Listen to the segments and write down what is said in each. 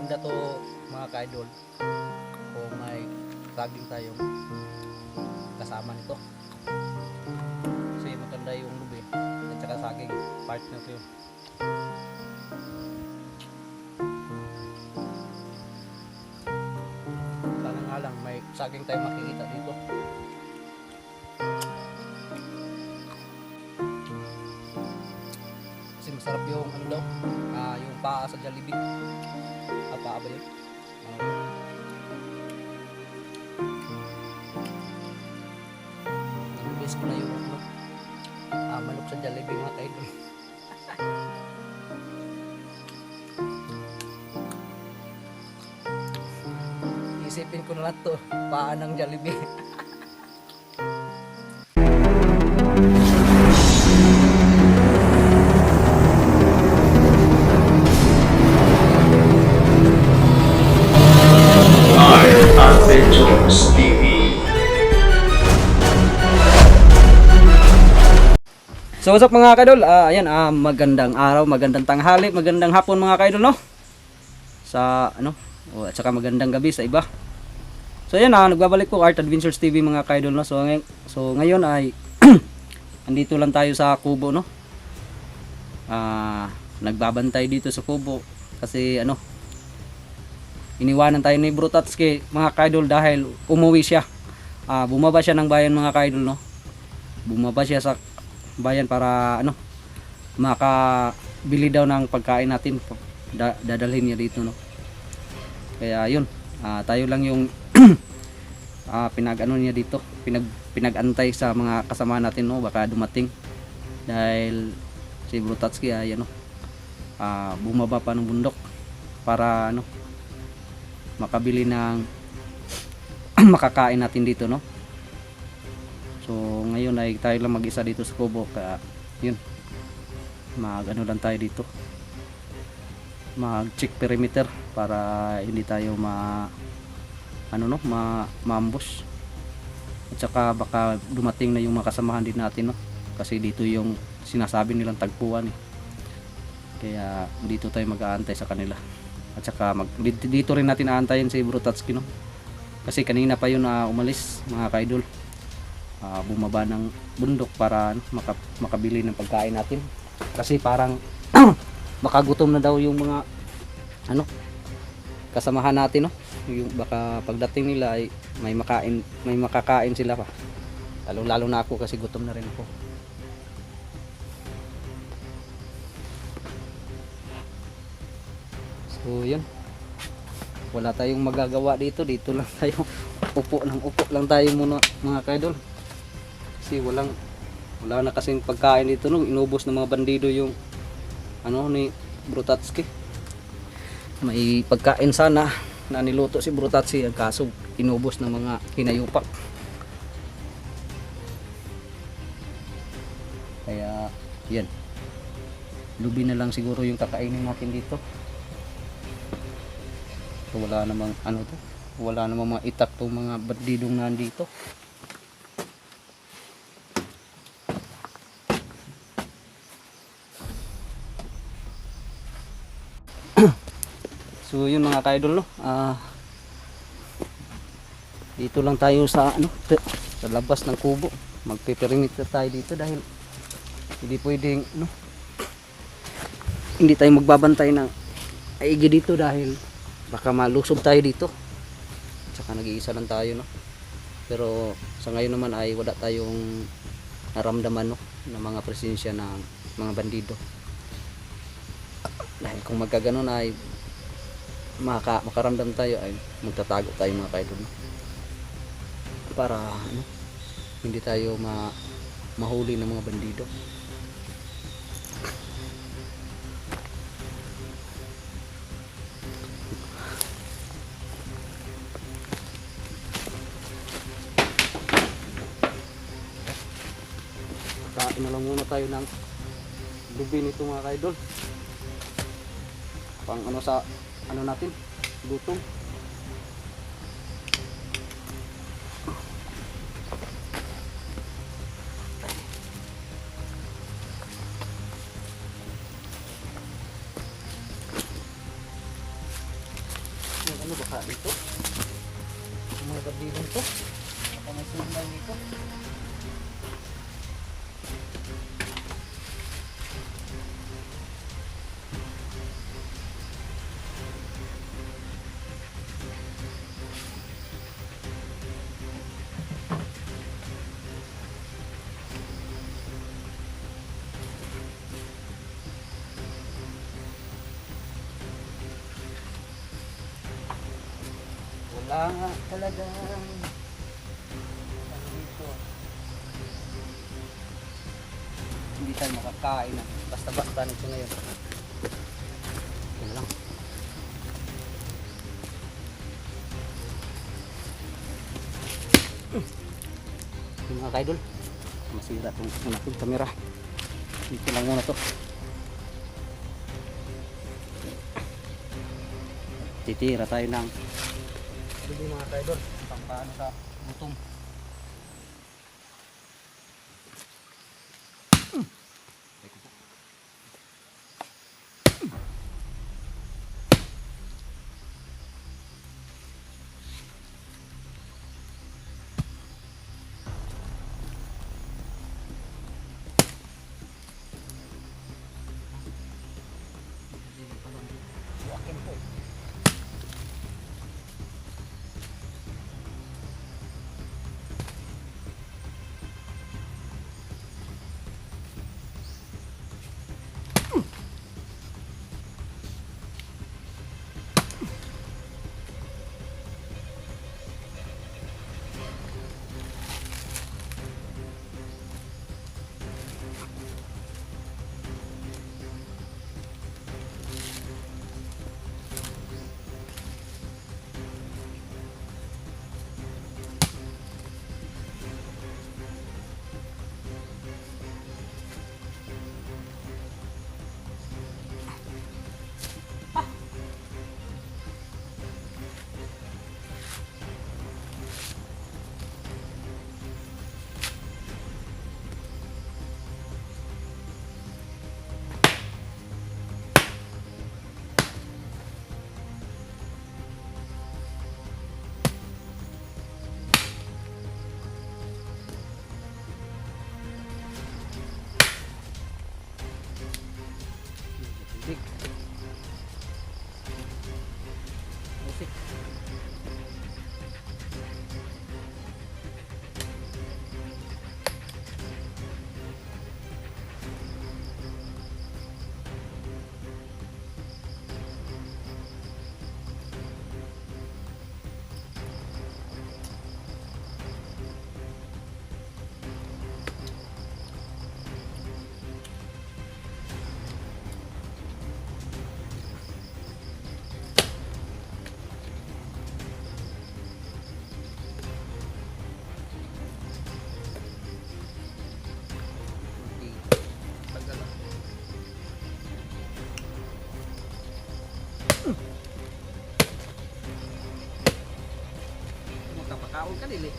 maganda to mga ka-idol kung may saging tayong kasama nito. Kasi maganda yung lubi at saka saging, part na to yun. Sana nga lang may saging tayong makikita dito. Kasi masarap yung ano daw, yung paa sa Jollibee. Paa ba yun? Namiss ko na yung ano, manok sa Jollibee mga kaidol. Isipin ko na lang to, paa ng Jollibee. Adventures TV. So what's up mga kaidol? Ayan, magandang araw, magandang tanghali, magandang hapon mga kaidol, no? Sa ano? At saka magandang gabi sa iba. So ayan, nagbabalik po Art Adventures TV mga kaidol, no? So ngayon ay andito lang tayo sa kubo, no? Nagbabantay dito sa kubo kasi ano, iniwanan tayo ni Bro Tatsuki mga kaidol dahil umuwi siya. Bumaba siya ng bayan mga kaidol, no? Bumaba siya sa bayan para ano, makabili daw ng pagkain natin. Dadalhin niya dito, no? Kaya yun, tayo lang yung pinag-ano niya dito, pinag-antay sa mga kasama natin, no? Baka dumating dahil si Bro Tatsuki ay ano, bumaba pa ng bundok para ano, makabili ng makakain natin dito, no? So ngayon ay tayo lang mag-isa dito sa kubo, kaya yun, mag-ano lang tayo dito, mag-check perimeter para hindi tayo ma-ambush. At saka baka dumating na yung mga kasamahan din natin, no? Kasi dito yung sinasabi nilang tagpuan, eh. Kaya dito tayo mag-aantay sa kanila. At saka dito rin natin aantayin si Bro Tatsuki, no? Kasi kanina pa yun umalis mga kaidol, bumaba ng bundok para makabili ng pagkain natin. Kasi parang makagutom na daw yung mga ano, kasamahan natin, no? Yung baka pagdating nila ay may makakain sila pa. Lalo na ako kasi gutom na rin ako. So yun, wala tayong magagawa dito lang tayo, upo lang tayo muna mga kaidol. Kasi wala na kasing pagkain dito, no? Inubos ng mga bandido yung ano ni Bro Tatsuki. May pagkain sana na niluto si Bro Tatsuki, ang kaso inubos ng mga hinayupak. Kaya yan, lubi na lang siguro yung kakainin natin dito. So, wala namang ano to, wala namang mga itak to mga bandidong nandito. So yun mga kaidol, no? Dito lang tayo sa ano, sa labas ng kubo. Magpe-perimeter tayo dito dahil hindi pwedeng no, hindi tayo magbabantay ng aigi dito dahil baka malusob tayo dito. Tsaka nag-iisa lang tayo, no? Pero sa ngayon naman ay wala tayong naramdaman, no, ng mga presensya ng mga bandido. Dahil kung magkaganon ay makaramdam tayo, ay magtatago tayo mga kaidol, no? Para ano, hindi tayo mahuli ng mga bandido. Kain na lang muna tayo ng lubi nito mga kaidol, pang ano sa ano natin, gutom. Ano baka dito? Yung mga gabihan to. Baka may sundan dito. Wala nga talagang ano dito. Hindi tayo makakain na basta-basta nito ngayon. Yan lang. Yung mga kaidol, masira itong aking camera. Dito lang muna to. Titira tayo ng bili mga kaidol, pampaano sa gutom. Musik. Magkapakaon ka dili.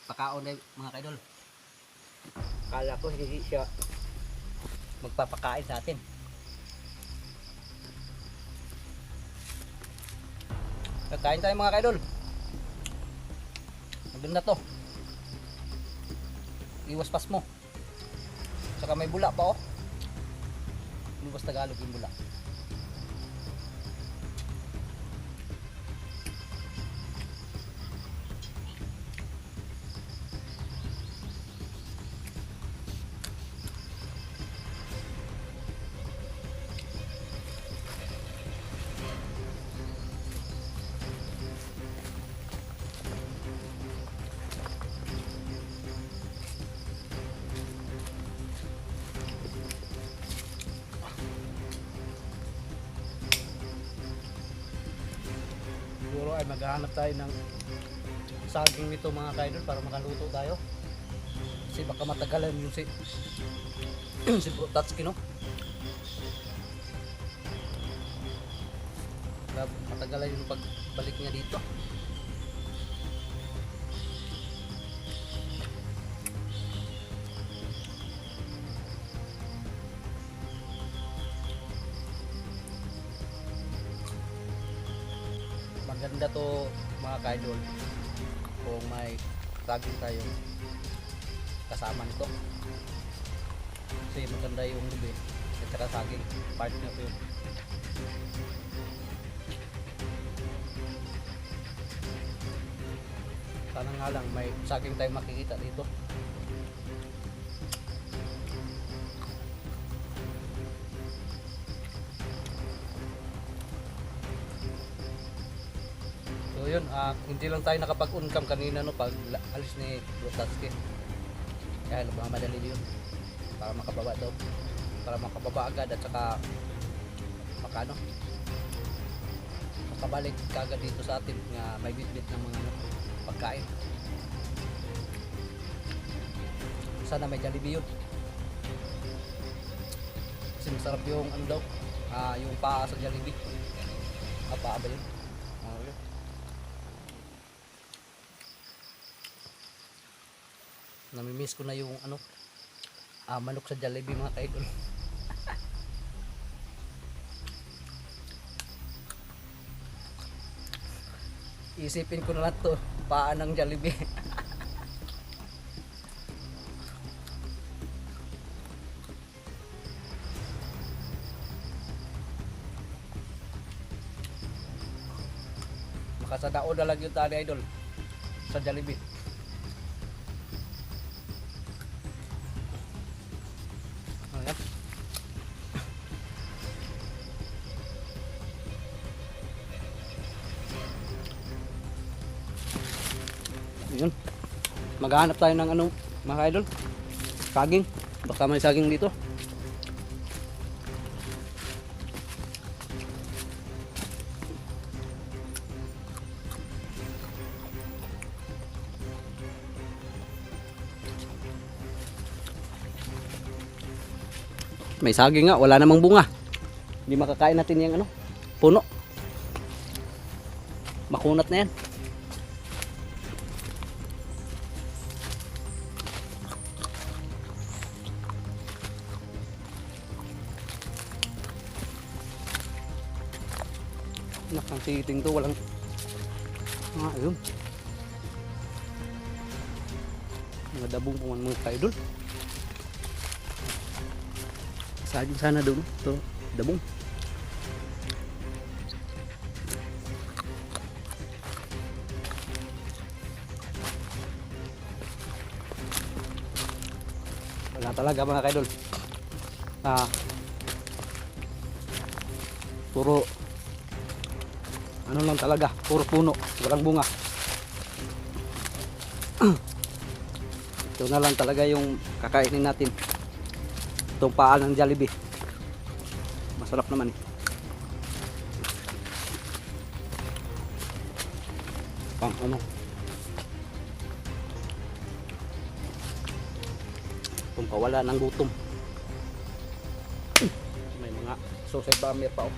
Pakaon na mga kaidol. Kala ko hindi siya magpapakain sa atin. Kakain tayo mga kaidol. Maganda to. Iwas pas mo. Saka may bula pa oh. Iwas Tagalog yung bula. Siguro ay maghahanap tayo ng saging nito mga kaidol para makaluto tayo. Kasi baka matagalan yung si Bro Tatsuki no. Matagalan yung pagbalik niya dito. Maganda to mga kaidol kung may saging tayo kasama nito. Kasi maganda yung lubi at saka saging. Partner yun. Sana nga lang may saging tayo makikita dito. So yun, hindi lang tayo nakapag-uncam kanina no, pag alis ni Brutaski. Kaya madali yun para makababa daw, para makababa agad at saka makano makabalik kagad dito sa atin nga may bitbit ng mga pagkain. Sana may Jollibee yun kasi masarap yung ano daw, yung paa sa Jollibee. Paa ba yun? Yun. Namimiss ko na yung ano, manok sa Jollibee mga kaidol. Isipin ko na lang to, paa ng Jollibee. Makasadao na lang yung tali idol sa Jollibee. Ayan. Ayan. Maghahanap tayo ng ano mga idol, saging. Baka may saging dito. May saging nga, wala namang bunga. Hindi makakain natin yung ano, puno. Makunat na yan. Nakang siting to, walang ayun. Mga dabong puman mga kaidol. Saging sana doon, ito, dabong. Wala talaga mga kaidol. Puro ano lang talaga, puro puno, walang bunga. Ito na lang talaga yung kakainin natin. Itong paa ng Jollibee. Masarap naman eh. Pang ano. Itong pawala ng gutom. May mga sausage bomber pa oh.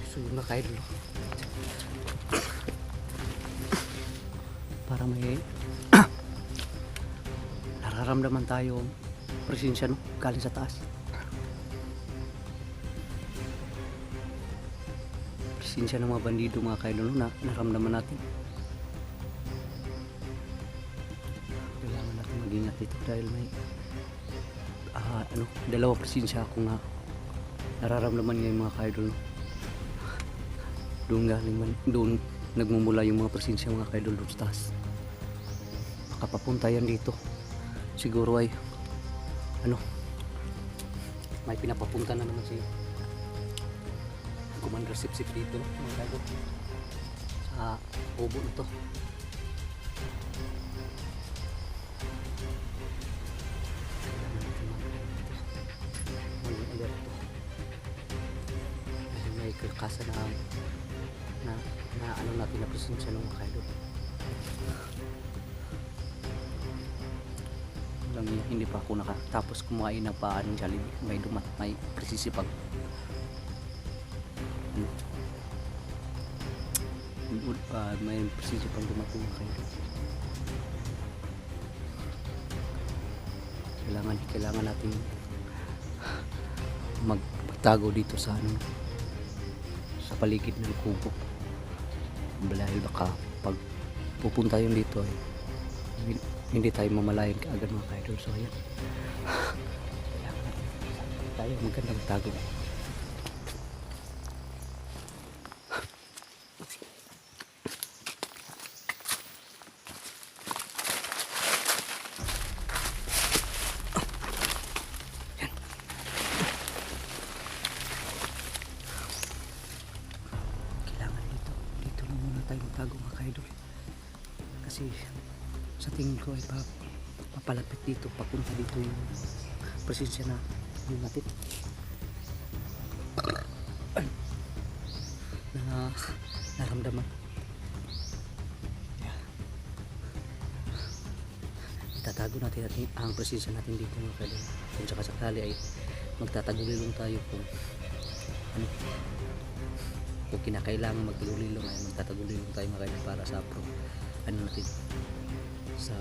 So yun na kaidol. Para may nararamdaman tayo presensya no, galing sa taas. Presensya ng mga bandido mga kaidol na naramdaman natin. Kailangan natin mag-ingat dito dahil may dalawa presensya ako nga nararamdaman ngayon mga kaidol. Doon galing man, doon nagmumula yung mga presensya mga kaidol doon sa taas. Makapapunta yan dito. Siguro ay may pinapapunta na naman si Commander Sip-Sip dito mga kaidol sa ubo nito. May kasa na ano natin na presensya ng mga kaidol. Lang hindi pa ako nakatapos kumain ng paan ng Jollibee. May presisipag may presisipag dumating mga kaidol. Kailangan natin magtago dito sa sa paligid ng kubo dahil baka pag pupunta yun dito hindi tayo mamalayan kaagad mga kaidol. So ayan, kailangan tayo magandang tago. Tayo magtago mga kaidol kasi sa tingin ko ay papalapit dito, papunta dito yung presensya na natin na naramdaman. Itatago natin ang presensya natin dito mga kaidol. Kung saka sakali ay magtatagulilong tayo kung kung kinakailangan magtagulilong ay magtatagulilong tayo mga kaidol para sa natin sa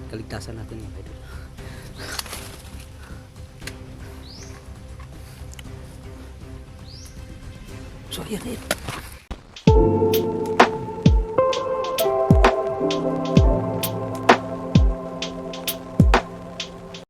kaligtasan natin mga kaidol. So yan.